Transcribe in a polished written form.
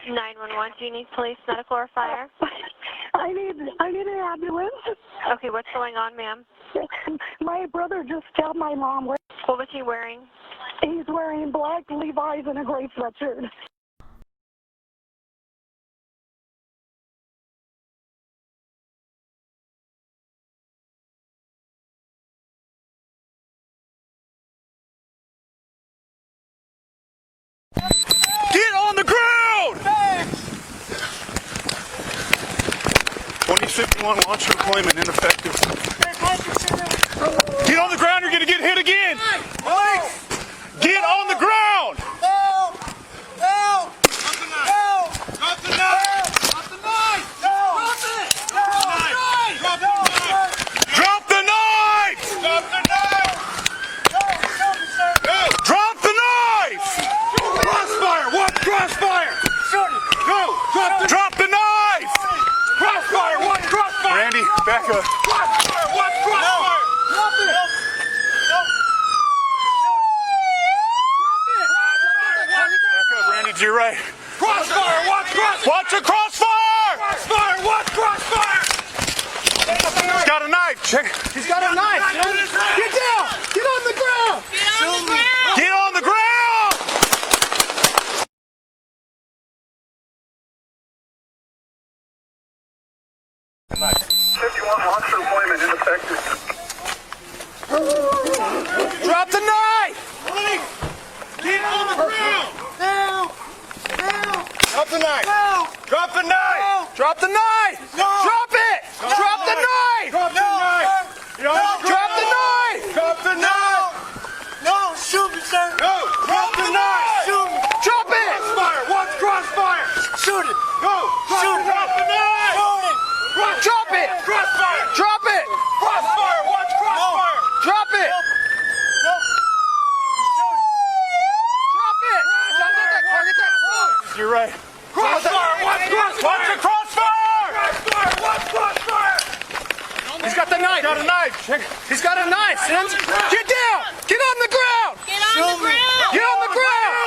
911, do you need police, medical, or fire? I need an ambulance. Okay, what's going on, ma'am? My brother just stabbed my mom. What was he wearing? He's wearing black Levi's and a gray sweatshirt. Get on the ground! 2051 launch deployment ineffective. Get on the ground, you're gonna get hit again! Get on the ground! Help! Help! Help! Drop the knife! Drop the knife! Drop it! Drop the knife! Drop the knife! Drop the knife! Drop the knife! Crossfire! What? Crossfire! Shoot it! Go! Drop the knife! Crossfire! What? Crossfire! Randy, back up. Crossfire! What? Crossfire! Drop it! Back up, Randy, to your right. Crossfire! What? Crossfire! Watch the crossfire! Crossfire! What? Crossfire! He's got a knife. Check. He's got a knife! Get down! Get on the ground! Get on the ground! Nice. 51 launch deployment ineffective. Drop the knife! Get on the ground! Help! Help! Drop the knife! Help! Drop the knife! Drop the knife! Drop it! Drop the knife! Drop the knife! Drop the knife! Drop the knife! No, shoot me, sir! No! Drop the knife! Shoot me! Drop it! Crossfire! Watch crossfire! Shoot it! Go! Shoot it! Drop the knife! Shoot it! Drop it! Crossfire! Drop it! Crossfire! Watch crossfire! Drop it! Drop it! You're right. Crossfire! Watch crossfire! Watch the crossfire! Crossfire! Watch crossfire! He's got the knife. Got a knife. Check. He's got a knife, Sims. Get down! Get on the ground! Get on the ground! Get on the ground!